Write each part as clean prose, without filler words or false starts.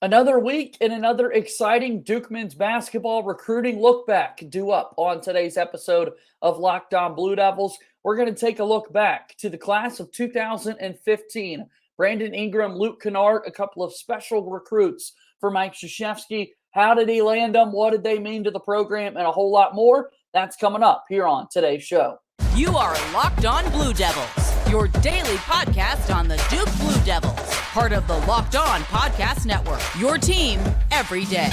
Another week and another exciting Duke men's basketball recruiting look back due up on today's episode of Locked On Blue Devils. We're going to take a look back to the class of 2015. Brandon Ingram, Luke Kennard, a couple of special recruits for Mike Krzyzewski. How did he land them? What did they mean to the program? And a whole lot more. That's coming up here on today's show. You are Locked On Blue Devils, your daily podcast on the Duke Blue Devils, part of the Locked On Podcast Network, your team every day.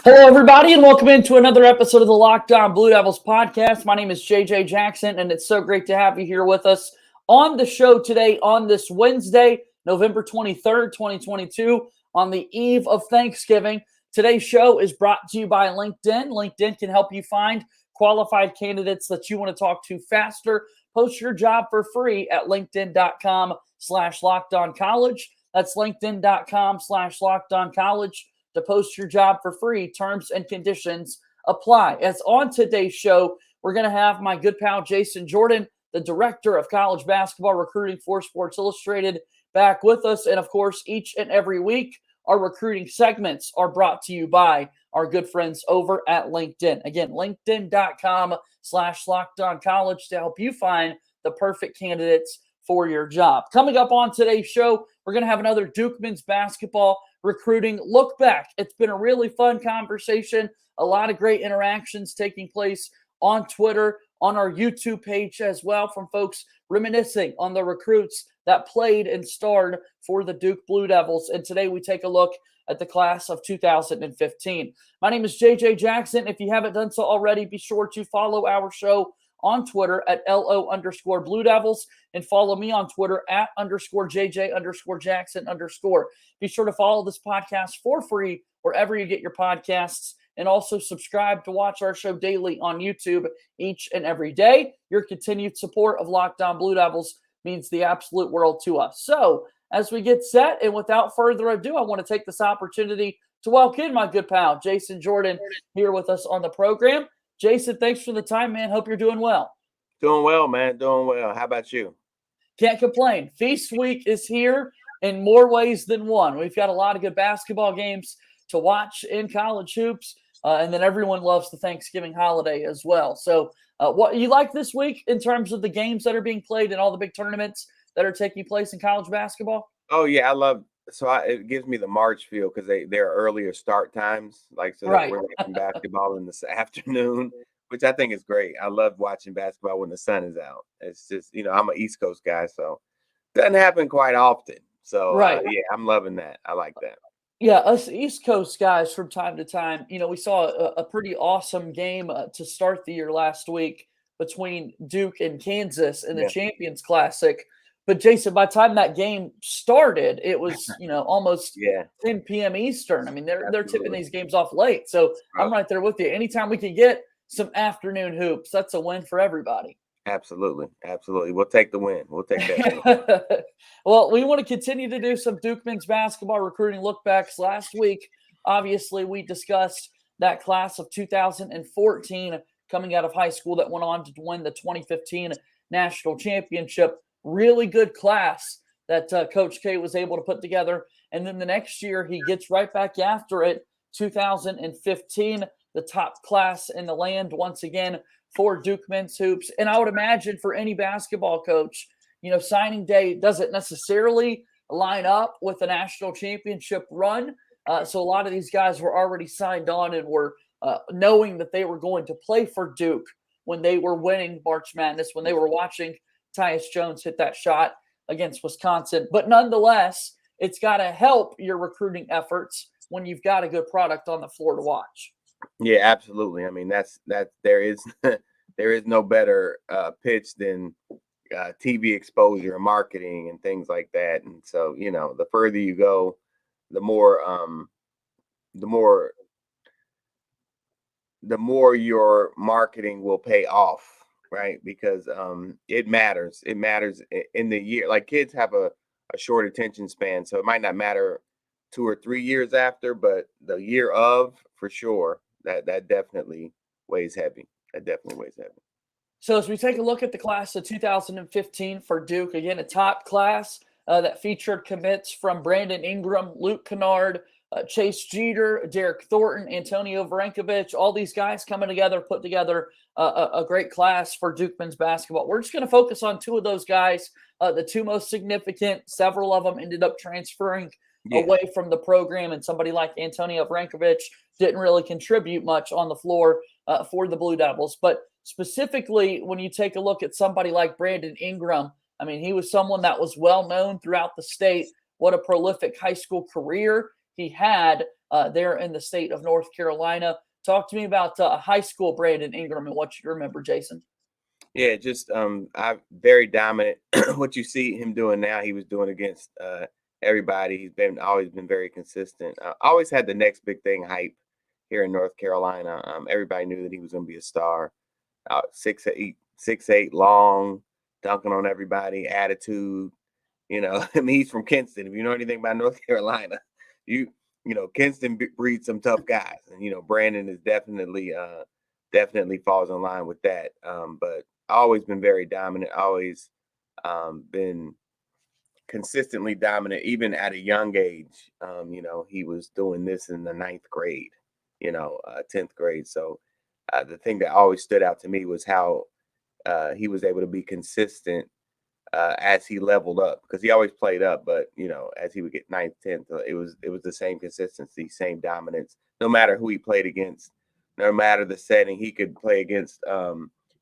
Hello, everybody, and welcome into another episode of the Locked On Blue Devils podcast. My name is JJ Jackson, and it's so great to have you here with us on the show today on this Wednesday, November 23rd, 2022, on the eve of Thanksgiving. Today's show is brought to you by LinkedIn. LinkedIn can help you find qualified candidates that you want to talk to faster. Post your job for free at linkedin.com/lockedoncollege. That's linkedin.com/lockedoncollege. To post your job for free. Terms and conditions apply. As on today's show, we're going to have my good pal Jason Jordan, the director of college basketball recruiting for Sports Illustrated, back with us. And of course, each and every week, our recruiting segments are brought to you by our good friends over at LinkedIn. Again, linkedin.com/lockedoncollege to help you find the perfect candidates for your job. Coming up on today's show, we're going to have another Duke men's basketball recruiting look back. It's been a really fun conversation, a lot of great interactions taking place on Twitter, on our YouTube page as well, from folks reminiscing on the recruits that played and starred for the Duke Blue Devils. And today we take a look at the class of 2015. My name is JJ Jackson. If you haven't done so already, be sure to follow our show on Twitter at LO_Blue Devils and follow me on Twitter at _JJ_Jackson_. Be sure to follow this podcast for free wherever you get your podcasts, and also subscribe to watch our show daily on YouTube each and every day. Your continued support of Locked On Blue Devils means the absolute world to us. So as we get set, and without further ado, I want to take this opportunity to welcome my good pal Jason Jordan here with us on the program. Jason, thanks for the time, man. Hope you're doing well. Doing well, man. Doing well. How about you? Can't complain. Feast week is here in more ways than one. We've got a lot of good basketball games to watch in college hoops, and then everyone loves the Thanksgiving holiday as well. So what you like this week in terms of the games that are being played and all the big tournaments that are taking place in college basketball? Oh, yeah. I love it gives me the March feel because they're earlier start times, like so Right. that we're watching basketball in the afternoon, which I think is great. I love watching basketball when the sun is out. It's just, I'm an East Coast guy, so it doesn't happen quite often. So Right. yeah, I'm loving that. I like that. Yeah, us East Coast guys from time to time, we saw a pretty awesome game to start the year last week between Duke and Kansas in the Yeah. Champions Classic. But Jason, by the time that game started, it was, almost Yeah, 10 p.m. Eastern. I mean, they're tipping absolutely. these games off late. So I'm Right. right there with you. Anytime we can get some afternoon hoops, that's a win for everybody. Absolutely. We'll take the win. We'll take that win. Well, we want to continue to do some Duke men's basketball recruiting lookbacks. Last week, obviously, we discussed that class of 2014 coming out of high school that went on to win the 2015 national championship. Really good class that Coach K was able to put together. And then the next year, he gets right back after it, 2015, the top class in the land once again for Duke men's hoops. And I would imagine for any basketball coach, signing day doesn't necessarily line up with the national championship run. So a lot of these guys were already signed on and were knowing that they were going to play for Duke when they were winning March Madness, when they were watching Tyus Jones hit that shot against Wisconsin. But nonetheless, it's got to help your recruiting efforts when you've got a good product on the floor to watch. Yeah, absolutely. I mean, that's there is there is no better pitch than TV exposure and marketing and things like that. And so, the further you go, the more the more your marketing will pay off, right? Because it matters. It matters in the year. Like kids have a short attention span, so it might not matter 2 or 3 years after, but the year of, for sure, that definitely weighs heavy. That definitely weighs heavy. So as we take a look at the class of 2015 for Duke, again, a top class that featured commits from Brandon Ingram, Luke Kennard, Chase Jeter, Derek Thornton, Antonio Varenkovich, all these guys coming together, put together a great class for Duke men's basketball. We're just going to focus on two of those guys, the two most significant. Several of them ended up transferring away from the program, and somebody like Antonio Varenkovich didn't really contribute much on the floor for the Blue Devils. But specifically, when you take a look at somebody like Brandon Ingram, I mean, he was someone that was well known throughout the state. What a prolific high school career he had there in the state of North Carolina. Talk to me about high school Brandon Ingram and what you remember, Jason. Yeah, just very dominant. What you see him doing now, he was doing against everybody. He's always been very consistent. Always had the next big thing hype here in North Carolina. Everybody knew that he was going to be a star. 6'8", long, dunking on everybody, attitude. I mean, he's from Kinston. If you know anything about North Carolina, Kinston breeds some tough guys, and Brandon is definitely falls in line with that. But always been very dominant. Always been consistently dominant, even at a young age. He was doing this in the 9th grade, 10th grade. So the thing that always stood out to me was how he was able to be consistent as he leveled up, because he always played up, but as he would get 9th, 10th, it was the same consistency, same dominance, no matter who he played against, no matter the setting. He could play against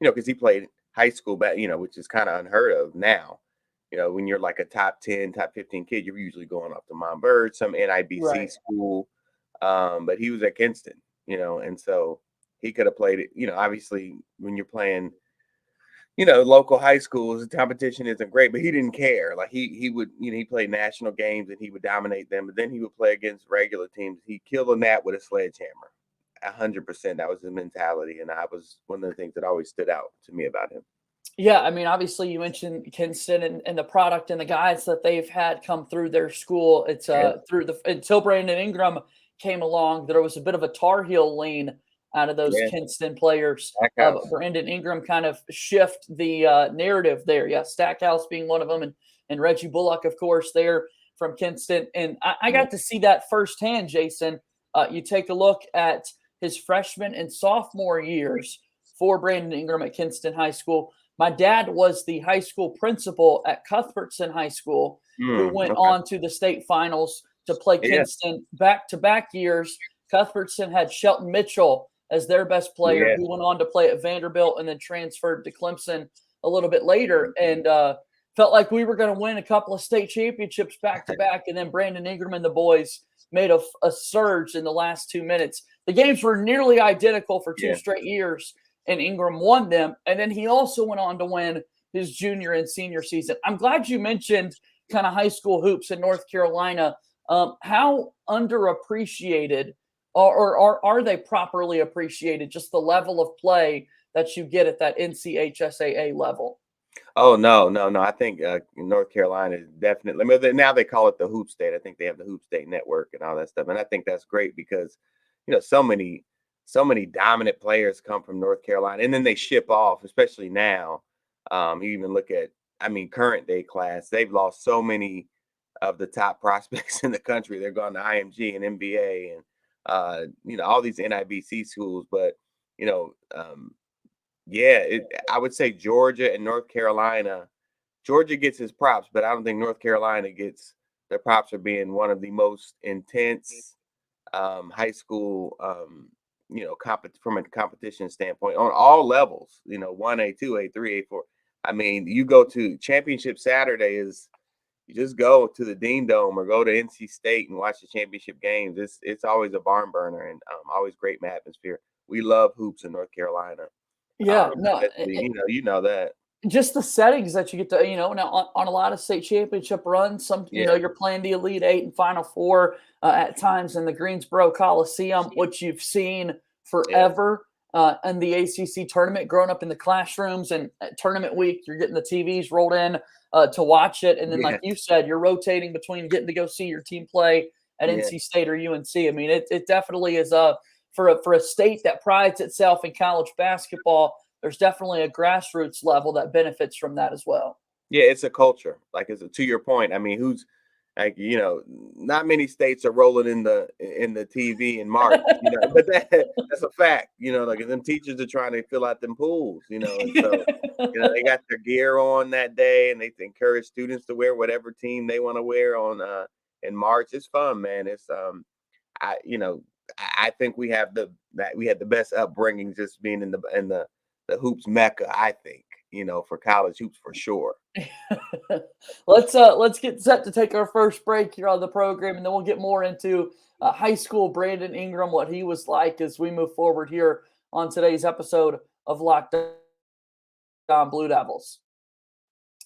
because he played high school back, which is kind of unheard of now. When you're like a top 10, top 15 kid, you're usually going up to Montverde, some NIBC school. But he was at Kinston, and so he could have played it. Obviously when you're playing local high schools, the competition isn't great, but he didn't care. Like he would, he played national games and he would dominate them, but then he would play against regular teams. He killed a gnat with a sledgehammer. 100%. That was his mentality. And I was one of the things that always stood out to me about him. Yeah, I mean, obviously you mentioned Kinston and the product and the guys that they've had come through their school. It's until Brandon Ingram came along, there was a bit of a Tar Heel lean out of those Kinston players. Brandon Ingram kind of shift the narrative there. Yeah, Stackhouse being one of them, and Reggie Bullock, of course, there from Kinston. And I got to see that firsthand, Jason. You take a look at his freshman and sophomore years for Brandon Ingram at Kinston High School. My dad was the high school principal at Cuthbertson High School, who went on to the state finals to play Kinston back-to-back years. Cuthbertson had Shelton Mitchell as their best player, who went on to play at Vanderbilt and then transferred to Clemson a little bit later, and felt like we were going to win a couple of state championships back-to-back, and then Brandon Ingram and the boys made a surge in the last 2 minutes. The games were nearly identical for 2 straight years, and Ingram won them. And then he also went on to win his junior and senior season. I'm glad you mentioned kind of high school hoops in North Carolina. How underappreciated or are they properly appreciated, just the level of play that you get at that NCHSAA level? Oh, no. I think North Carolina is definitely, now they call it the Hoop State. I think they have the Hoop State Network and all that stuff. And I think that's great because, so many dominant players come from North Carolina, and then they ship off, especially now. You even look at, current day class, they've lost so many of the top prospects in the country. They're gone to IMG and NBA and, all these NIBC schools. But, I would say Georgia and North Carolina. Georgia gets his props, but I don't think North Carolina gets their props for being one of the most intense high school, from a competition standpoint on all levels, 1A, 2A, 3A, 4. You go to championship Saturday you just go to the Dean Dome or go to NC State and watch the championship games. It's always a barn burner and always great atmosphere. We love hoops in North Carolina. Yeah, you know that. Just the settings that you get to, now on a lot of state championship runs, you're playing the Elite Eight and Final Four at times in the Greensboro Coliseum, which you've seen forever. in the ACC tournament, growing up in the classrooms, and at tournament week, you're getting the TVs rolled in to watch it. And then, like you said, you're rotating between getting to go see your team play at NC State or UNC. I mean, it definitely is for a state that prides itself in college basketball. There's definitely a grassroots level that benefits from that as well. Yeah, it's a culture. Like, to your point. I mean, who's like, not many states are rolling in the TV in March, but that's a fact, like, and them teachers are trying to fill out them pools, and so, they got their gear on that day, and they encourage students to wear whatever team they want to wear on in March. It's fun, man. It's I think we had the best upbringing, just being in the hoops mecca, I think, for college hoops for sure. Let's get set to take our first break here on the program, and then we'll get more into high school Brandon Ingram, what he was like as we move forward here on today's episode of Locked On Blue Devils.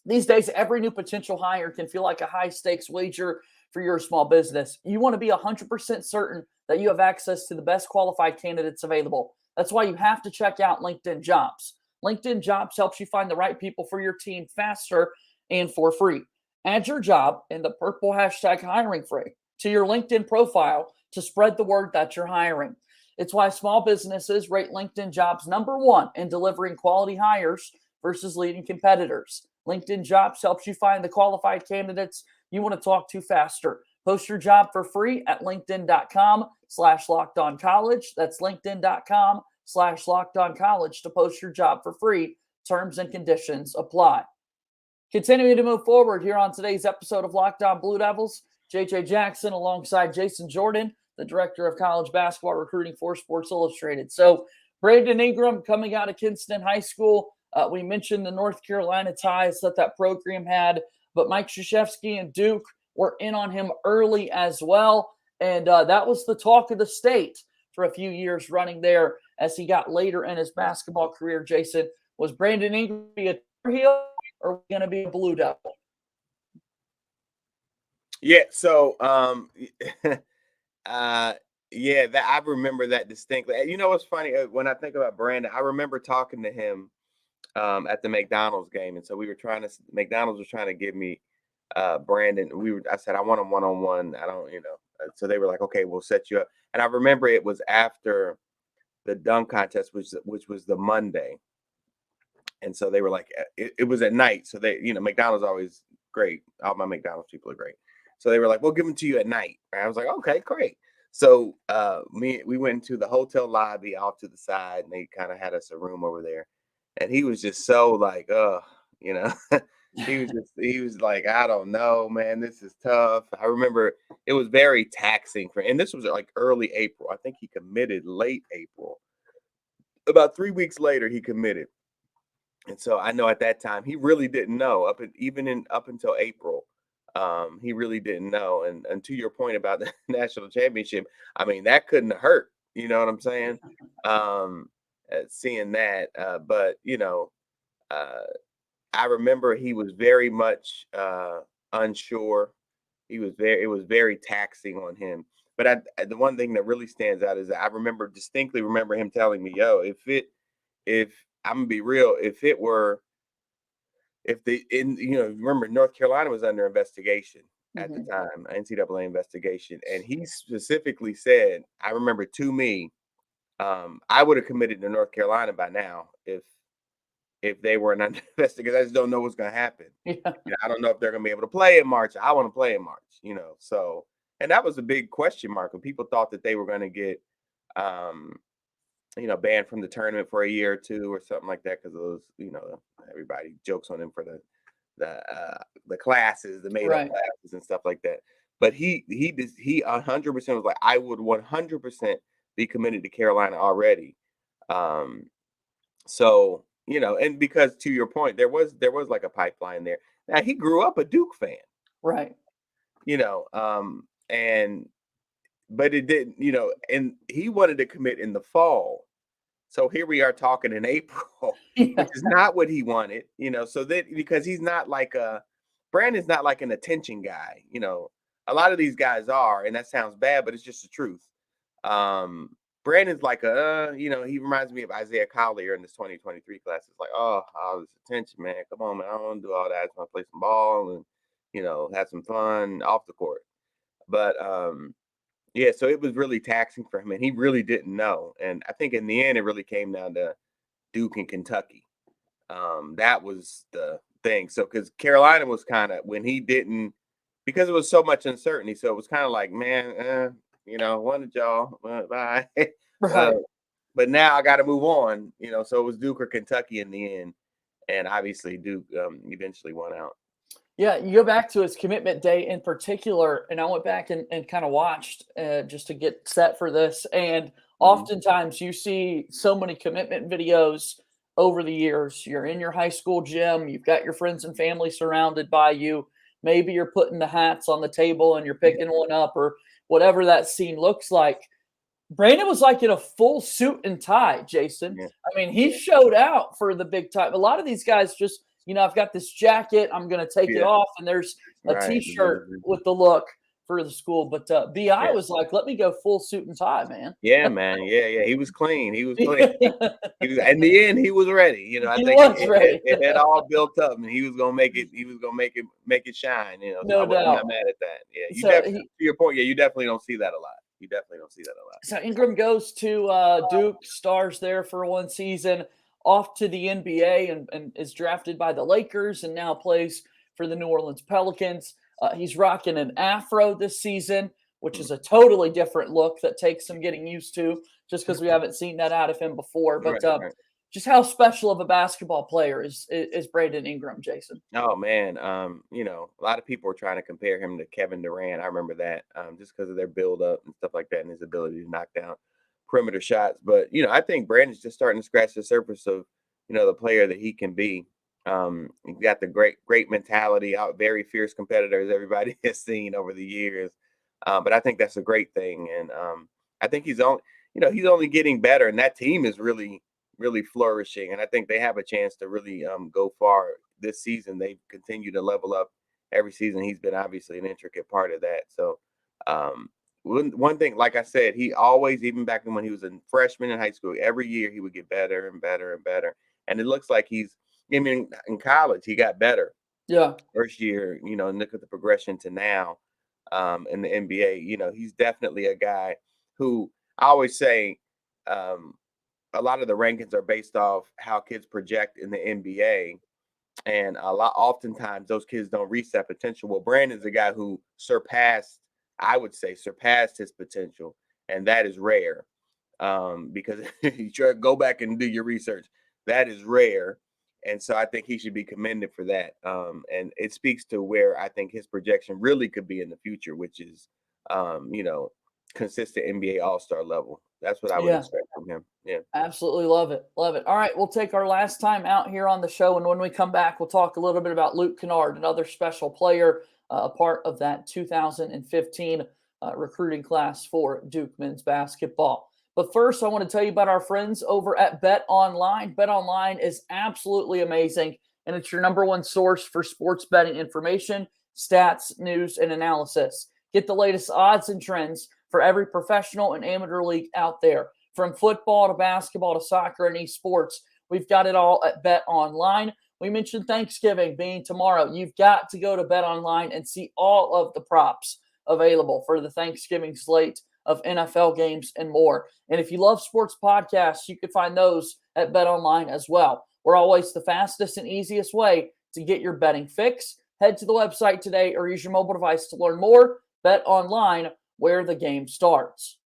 These days, every new potential hire can feel like a high-stakes wager for your small business. You want to be 100% certain that you have access to the best qualified candidates available. That's why you have to check out LinkedIn Jobs. LinkedIn Jobs helps you find the right people for your team faster and for free. Add your job in the purple hashtag hiring free to your LinkedIn profile to spread the word that you're hiring. It's why small businesses rate LinkedIn Jobs #1 in delivering quality hires versus leading competitors. LinkedIn Jobs helps you find the qualified candidates you want to talk to faster. Post your job for free at linkedin.com/lockedoncollege. That's linkedin.com/lockedoncollege to post your job for free. Terms and conditions apply. Continuing to move forward here on today's episode of Locked On Blue Devils, JJ Jackson alongside Jason Jordan, the director of college basketball recruiting for Sports Illustrated. So Brandon Ingram coming out of Kinston High School. We mentioned the North Carolina ties that program had, but Mike Krzyzewski and Duke were in on him early as well. And that was the talk of the state for a few years running there as he got later in his basketball career. Jason, was Brandon Ingram be a Tar Heel or going to be a Blue Devil? Yeah, so that I remember that distinctly. You know what's funny? When I think about Brandon, I remember talking to him at the McDonald's game, and so McDonald's was trying to give me Brandon. I said I want him one-on-one. I don't, so they were like, okay, we'll set you up. And I remember it was after the dunk contest, which was the Monday, and so they were like, it was at night. So they, McDonald's always great. All my McDonald's people are great. So they were like, we'll give them to you at night. And I was like, okay, great. So we went into the hotel lobby off to the side, and they kind of had us a room over there. And he was just so like, he was like, I don't know, man, this is tough. I remember it was very taxing and this was like early April. I think he committed late April. About 3 weeks later, he committed. And so I know at that time he really didn't know up until April. He really didn't know. And to your point about the national championship, I mean, that couldn't hurt. You know what I'm saying? Seeing that, but I remember he was very much unsure. It was very taxing on him. But the one thing that really stands out is that I distinctly remember him telling me, "Yo, if I'm gonna be real, remember North Carolina was under investigation at the time, NCAA investigation, and he specifically said, I remember to me, I would have committed to North Carolina by now if they weren't under investigation. I just don't know what's going to happen. Yeah. I don't know if they're going to be able to play in March. I want to play in March, So, and that was a big question mark. When people thought that they were going to get, banned from the tournament for a year or two or something like that because of those, everybody jokes on him for the classes, the made up classes and stuff like that. But he 100% was like, I would 100% be committed to Carolina already. So, and because to your point, there was like a pipeline there. Now he grew up a Duke fan, right? But it didn't, and he wanted to commit in the fall. So here we are talking in April, which is not what he wanted, so that because he's not like Brandon's not like an attention guy, a lot of these guys are, and that sounds bad, but it's just the truth. Brandon's like he reminds me of Isaiah Collier in this 2023 class. It's like, oh, all this attention, man. Come on, man. I don't want to do all that. I just want to play some ball and, have some fun off the court. But yeah, so it was really taxing for him, and he really didn't know. And I think in the end, it really came down to Duke and Kentucky. That was the thing. So because Carolina was kind of, when he didn't, because it was so much uncertainty. So it was kind of like, man, one of y'all, bye. Right. But now I got to move on, so it was Duke or Kentucky in the end. And obviously Duke eventually won out. Yeah, you go back to his commitment day in particular, and I went back and kind of watched just to get set for this. And oftentimes you see so many commitment videos over the years. You're in your high school gym, you've got your friends and family surrounded by you. Maybe you're putting the hats on the table and you're picking one up or whatever that scene looks like. Brandon was like in a full suit and tie, Jason. Yeah. I mean, he showed out for the big time. A lot of these guys just, I've got this jacket, I'm going to take it off, and there's a T-shirt with the look for the school. But B.I. was like, let me go full suit and tie, man. Yeah, man. Yeah. He was clean. He was clean. In the end, he was ready. I think it had all built up, and he was gonna make it. He was gonna make it shine. No doubt. I'm not mad at that. Yeah, to your point. Yeah, you definitely don't see that a lot. So Ingram goes to Duke, stars there for one season, off to the NBA and is drafted by the Lakers and now plays for the New Orleans Pelicans. He's rocking an afro this season, which is a totally different look that takes some getting used to just because we haven't seen that out of him before. But just how special of a basketball player is Brandon Ingram, Jason? Oh, man. A lot of people are trying to compare him to Kevin Durant. I remember that just because of their build-up and stuff like that and his ability to knock down perimeter shots. But, I think Brandon's just starting to scratch the surface of, the player that he can be. He's got the great mentality, out very fierce competitor, as everybody has seen over the years. But I think that's a great thing. And I think he's only getting better. And that team is really, really flourishing. And I think they have a chance to really go far this season. They continue to level up every season. He's been obviously an intricate part of that. So one thing, like I said, he always, even back when he was a freshman in high school, every year he would get better and better and better. And it looks like in college, he got better. Yeah. First year, look at the progression to now in the NBA. He's definitely a guy who I always say a lot of the rankings are based off how kids project in the NBA. And oftentimes those kids don't reach that potential. Well, Brandon's a guy who surpassed his potential. And that is rare because you try to go back and do your research. That is rare. And so I think he should be commended for that. And it speaks to where I think his projection really could be in the future, which is, consistent NBA All-Star level. That's what I would expect from him. Yeah. Absolutely love it. Love it. All right. We'll take our last time out here on the show. And when we come back, we'll talk a little bit about Luke Kennard, another special player, a part of that 2015 recruiting class for Duke men's basketball. But first, I want to tell you about our friends over at BetOnline. BetOnline is absolutely amazing, and it's your number one source for sports betting information, stats, news, and analysis. Get the latest odds and trends for every professional and amateur league out there. From football to basketball to soccer and esports, we've got it all at BetOnline. We mentioned Thanksgiving being tomorrow. You've got to go to BetOnline and see all of the props available for the Thanksgiving slate of NFL games and more. And if you love sports podcasts, you can find those at BetOnline as well. We're always the fastest and easiest way to get your betting fix. Head to the website today or use your mobile device to learn more. BetOnline, where the game starts.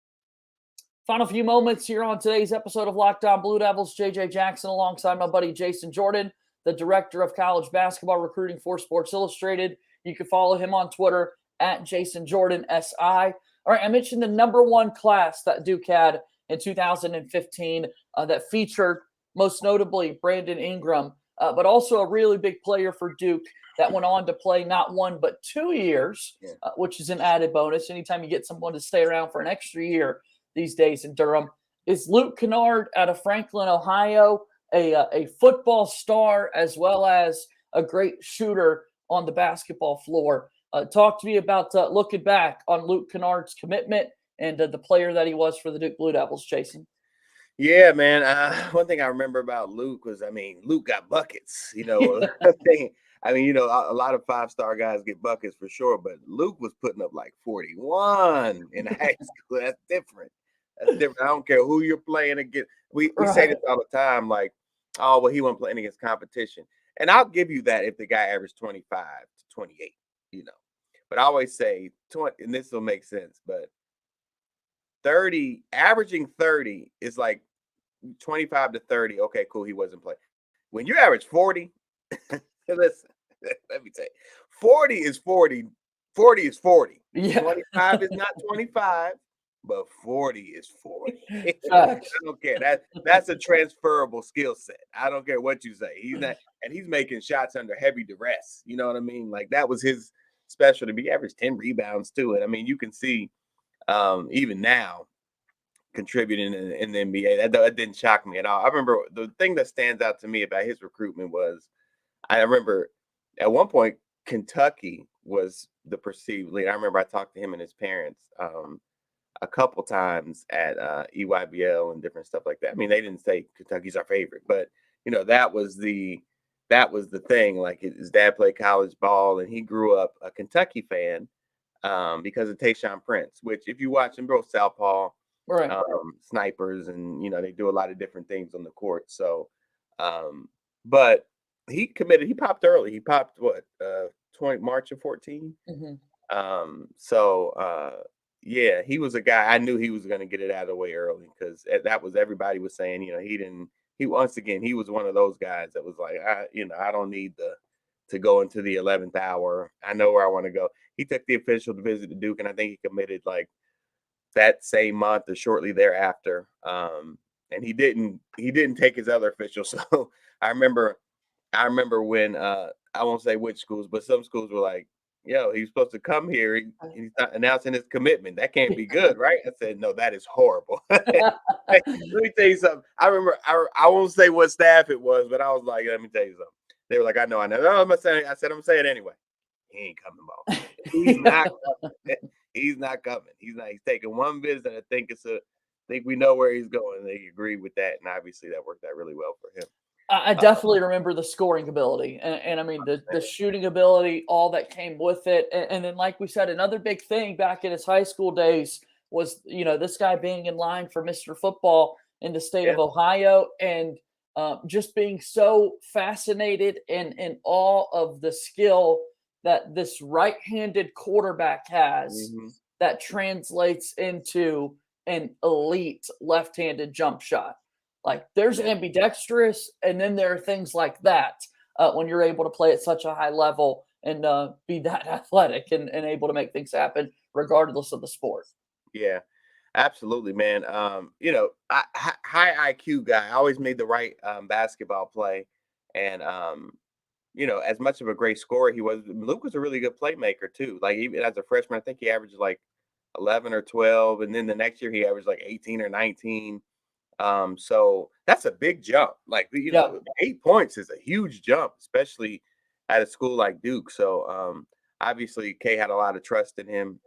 Final few moments here on today's episode of Locked On Blue Devils. JJ Jackson alongside my buddy Jason Jordan, the director of college basketball recruiting for Sports Illustrated. You can follow him on Twitter at JasonJordanSI. All right, I mentioned the number one class that Duke had in 2015 that featured most notably Brandon Ingram, but also a really big player for Duke that went on to play not 1 but 2 years, which is an added bonus. Anytime you get someone to stay around for an extra year these days in Durham, is Luke Kennard out of Franklin, Ohio, a football star as well as a great shooter on the basketball floor. Talk to me about looking back on Luke Kennard's commitment and the player that he was for the Duke Blue Devils, Jason. Yeah, man. One thing I remember about Luke was, Luke got buckets. A lot of 5-star guys get buckets for sure, but Luke was putting up like 41 in high school. That's different. That's different. I don't care who you're playing against. We say this all the time, like, oh, well, he wasn't playing against competition. And I'll give you that if the guy averaged 25 to 28, But I always say 20, and this will make sense, but averaging 30 is like 25 to 30. Okay, cool. He wasn't playing. When you average 40, listen, let me tell you, 40 is 40. 40 is 40. Yeah. 25 is not 25, but 40 is 40. I don't care. That's a transferable skill set. I don't care what you say. He's making shots under heavy duress. You know what I mean? Like, that was his specialty. He averaged 10 rebounds too. And you can see even now, contributing in the NBA. That didn't shock me at all. I remember the thing that stands out to me about his recruitment was, I remember at one point Kentucky was the perceived lead. I remember I talked to him and his parents a couple times at EYBL and different stuff like that. They didn't say Kentucky's our favorite, but that was the thing. Like, his dad played college ball and he grew up a Kentucky fan because of Tayshaun Prince, which, if you watch them, both southpaw, right, snipers, and they do a lot of different things on the court. So, but he committed. He popped early. He popped March of 14. Mm-hmm. Yeah, he was a guy. I knew he was going to get it out of the way early, because that was, everybody was saying, he once again, he was one of those guys that was like, I don't need to go into the 11th hour. I know where I want to go. He took the official to visit to Duke, and I think he committed like that same month or shortly thereafter. And he didn't take his other official. So I remember when I won't say which schools, but some schools were like, yo, he's supposed to come here. He's not announcing his commitment. That can't be good, right? I said, no, that is horrible. Hey, let me tell you something. I remember, I won't say what staff it was, but I was like, let me tell you something. They were like, I know. No, I said, I'm going to say it anyway. He ain't coming, ball. He's not coming. He's not coming. He's taking one visit. I think we know where he's going. They agree with that. And obviously that worked out really well for him. I definitely remember the scoring ability and the shooting ability, all that came with it. And then, like we said, another big thing back in his high school days was, this guy being in line for Mr. Football in the state of Ohio, and just being so fascinated and in awe of the skill that this right-handed quarterback has, that translates into an elite left-handed jump shot. Like, there's ambidextrous, and then there are things like that when you're able to play at such a high level and be that athletic and able to make things happen regardless of the sport. Yeah, absolutely, man. High IQ guy. I always made the right basketball play. And, as much of a great scorer he was, Luke was a really good playmaker too. Like, even as a freshman, I think he averaged like 11 or 12. And then the next year he averaged like 18 or 19. So that's a big jump. Like, 8 points is a huge jump, especially at a school like Duke. So, obviously Kay had a lot of trust in him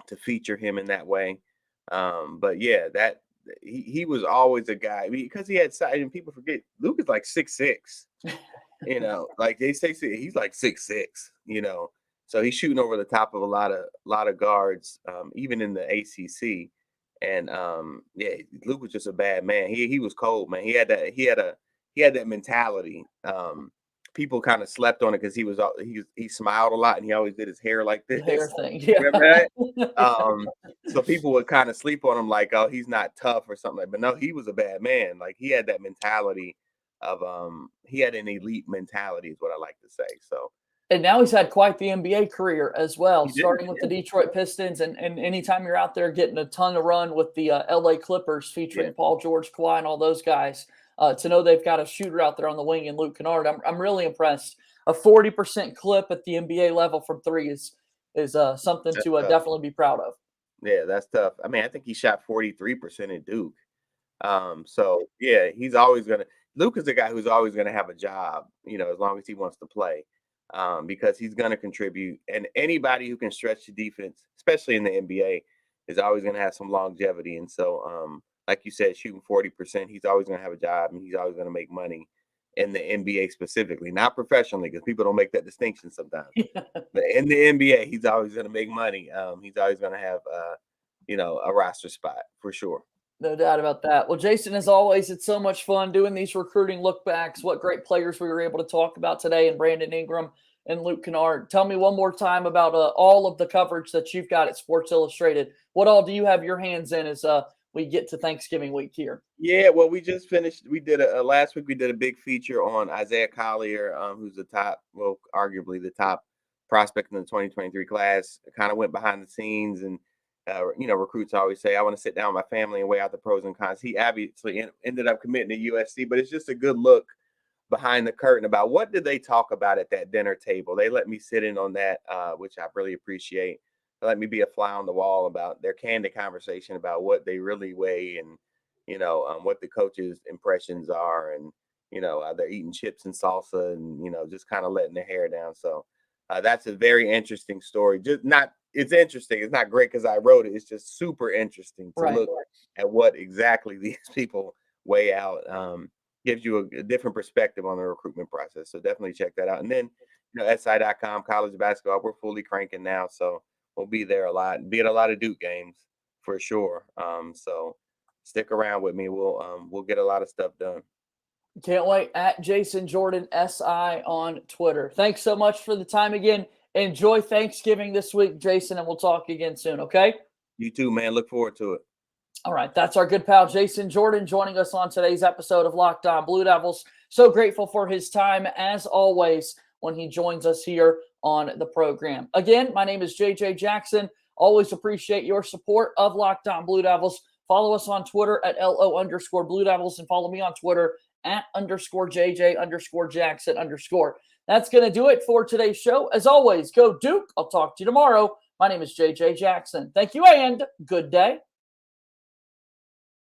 to feature him in that way. But yeah, that he was always a guy, because he had size, and people forget Luke is like 6'6", like they say he's like 6'6", so he's shooting over the top of a lot of guards, even in the ACC. And Luke was just a bad man. He was cold, man. He had that mentality. People kind of slept on it because he smiled a lot, and he always did his hair like this. Hair thing, yeah. Remember that? So people would kind of sleep on him like, oh, he's not tough or something. But no, he was a bad man. Like, he had that mentality of he had an elite mentality, is what I like to say. So. And now he's had quite the NBA career as well, starting with the Detroit Pistons. And anytime you're out there getting a ton of run with the LA Clippers featuring Paul George, Kawhi, and all those guys, to know they've got a shooter out there on the wing in Luke Kennard, I'm really impressed. A 40% clip at the NBA level from three is something to definitely be proud of. Yeah, that's tough. I think he shot 43% at Duke. So, yeah, he's always going to – Luke is a guy who's always going to have a job, as long as he wants to play. Because he's going to contribute, and anybody who can stretch the defense, especially in the NBA, is always going to have some longevity. And so, like you said, shooting 40%, he's always going to have a job and he's always going to make money in the NBA specifically, not professionally, because people don't make that distinction sometimes. But in the NBA, he's always going to make money. He's always going to have, a roster spot for sure. No doubt about that. Well, Jason, as always, it's so much fun doing these recruiting look backs. What great players we were able to talk about today, and Brandon Ingram and Luke Kennard. Tell me one more time about all of the coverage that you've got at Sports Illustrated. What all do you have your hands in as we get to Thanksgiving week here? Yeah, well, we just finished. We did last week. We did a big feature on Isaiah Collier, who's arguably the top prospect in the 2023 class. Kind of went behind the scenes, and recruits always say, "I want to sit down with my family and weigh out the pros and cons." He obviously ended up committing to USC, but it's just a good look behind the curtain about what did they talk about at that dinner table. They let me sit in on that, which I really appreciate. They let me be a fly on the wall about their candid conversation about what they really weigh and, what the coaches' impressions are. And, they're eating chips and salsa and, just kind of letting their hair down. So that's a very interesting story. It's interesting. It's not great because I wrote it. It's just super interesting to look at what exactly these people weigh out. Gives you a different perspective on the recruitment process. So definitely check that out. And then, SI.com, college basketball, we're fully cranking now. So we'll be there a lot, be at a lot of Duke games for sure. So stick around with me. We'll get a lot of stuff done. Can't wait. At Jason Jordan SI on Twitter. Thanks so much for the time again. Enjoy Thanksgiving this week, Jason, and we'll talk again soon, okay? You too, man. Look forward to it. All right, that's our good pal Jason Jordan joining us on today's episode of Locked On Blue Devils. So grateful for his time, as always, when he joins us here on the program. Again, my name is JJ Jackson. Always appreciate your support of Locked On Blue Devils. Follow us on Twitter at LO_Blue Devils and follow me on Twitter at _JJ_Jackson_. That's going to do it for today's show. As always, go Duke. I'll talk to you tomorrow. My name is JJ Jackson. Thank you and good day.